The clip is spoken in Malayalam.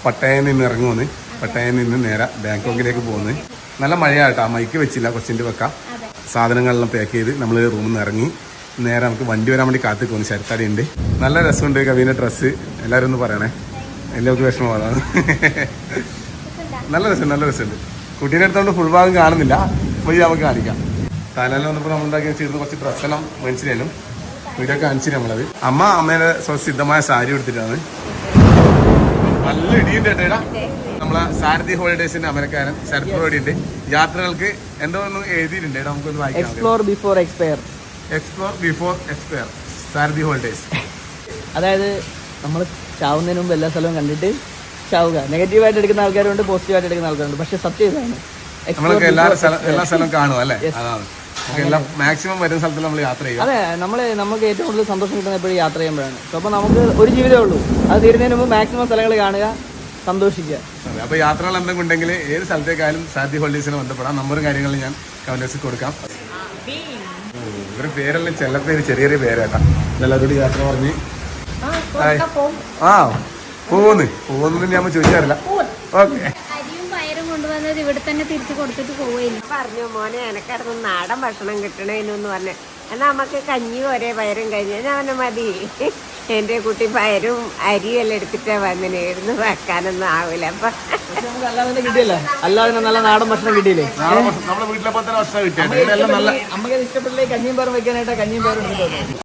പട്ടയം നിന്ന് ഇറങ്ങുമെന്ന്. പട്ടയം നിന്ന് നേരെ ബാങ്കോക്കിലേക്ക് പോകുന്നത്. നല്ല മഴയാട്ടോ, മൈക്ക് വെച്ചില്ല, കൊച്ചിൻ്റെ വെക്കാം. സാധനങ്ങളെല്ലാം പാക്ക് ചെയ്ത് നമ്മൾ റൂമിൽ നിന്ന് ഇറങ്ങി നേരെ നമുക്ക് വണ്ടി വരാൻ വേണ്ടി കാത്തു പോകുന്നു. ശരത്താടി ഉണ്ട്. നല്ല രസമുണ്ട് കവിൻ്റെ ഡ്രസ്സ്. എല്ലാവരും ഒന്ന് പറയണേ, എല്ലാവർക്കും വിഷമമാണ്. നല്ല രസമുണ്ട്. കുട്ടീനെ എടുത്തോണ്ട് ഫുൾ ഭാഗം കാണുന്നില്ല, വഴി നമുക്ക് കാണിക്കാം. തലേന്ന് വന്നപ്പോൾ നമ്മളുണ്ടാക്കി ചെയ്ത് കുറച്ച് ഡ്രസ്സെല്ലാം മേടിച്ചിരുന്നു. വീഡിയോ കാണിച്ചു നമ്മളത്. അമ്മേനെ സിദ്ധമായ സാരി എടുത്തിട്ടാണ്. നല്ല ഇടിയുണ്ട് കേട്ടേടാ. നമ്മളെ സാരഥി ഹോളിഡേസിന്റെ അമരക്കാരൻ ശരത് ബ്രോഡി ഉണ്ട്. യാത്രകൾക്ക് എന്തോ ഒന്ന് എഴുതിയിട്ടുണ്ട്, നമുക്കൊന്ന് വായിക്കാം. എക്സ്പ്ലോർ ബിഫോർ എക്സ്പയർ സാരഥി ഹോളിഡേസ്. അതായത് നമ്മൾ ചാവുന്നതിന് മുമ്പ് എല്ലാ സ്ഥലവും കണ്ടിട്ട് ചാവുക. നെഗറ്റീവായിട്ട് എടുക്കുന്ന ആൾക്കാരുണ്ട്, പോസിറ്റീവായിട്ട് എടുക്കുന്ന ആൾക്കാരുണ്ട്. പക്ഷെ സത്യം ഇതാണ്, നമ്മളൊക്കെ എല്ലാ സ്ഥലവും കാണും അല്ലേ? അതാണ് മാക്സിമം വരുന്ന സ്ഥലത്തിൽ നമ്മൾ യാത്ര ചെയ്യും. അതെ, നമുക്ക് ഏറ്റവും കൂടുതൽ സന്തോഷം കിട്ടുന്ന എപ്പോഴും യാത്ര ചെയ്യുമ്പോഴാണ്. അപ്പോൾ നമുക്ക് ഒരു ജീവിതമേ ഉള്ളൂ. അത് തീരുന്നതിന് മുമ്പ് മാക്സിമം സ്ഥലങ്ങൾ കാണുക, സന്തോഷിക്കുക. അപ്പോൾ യാത്രകൾ എന്തെങ്കിലും ഉണ്ടെങ്കിൽ ഏത് സ്ഥലത്തേക്കായാലും സാരഥി ഹോളിഡേസിനെ ബന്ധപ്പെടാം. നമ്പറും കാര്യങ്ങളും ഞാൻ കമന്റ്സിൽ കൊടുക്കാം. ഇവരുടെ പേരെല്ലാം ചെല്ലപ്പേര് ചെറിയ പേരാട്ടാ. എല്ലാവരോടും യാത്ര പറഞ്ഞ് പോകുന്നു ഞാൻ ചോദിക്കാറില്ല. ഓക്കെ, കൊണ്ടുവന്നത് ഇവിടെ തന്നെ തിരിച്ചു കൊടുത്തിട്ട് പോവുകയില്ല. പറഞ്ഞു മോനെ എനക്കടന്ന് നാടൻ ഭക്ഷണം കിട്ടണേന്നു പറഞ്ഞു. എന്നാ നമുക്ക് കഞ്ഞി ഒരേ പയറും കഴിഞ്ഞാൽ ഞാൻ മതി. എന്റെ കുട്ടി പയറും അരിയെല്ലാം എടുത്തിട്ടാ വന്നിരുന്നു, വെക്കാനൊന്നും ആവില്ല. അപ്പൊ കിട്ടിയല്ലേ, അല്ലാതെ നല്ല നാടൻ ഭക്ഷണം കിട്ടിയില്ലേ? നമ്മുടെ വീട്ടിലെ 10 വർഷം കിട്ടിയത് നമുക്ക് ഇഷ്ടപ്പെട്ടില്ലേ കഞ്ഞിയും പയറും വെക്കാനായിട്ട് കഞ്ഞിയും പയറും എടുത്തിട്ട്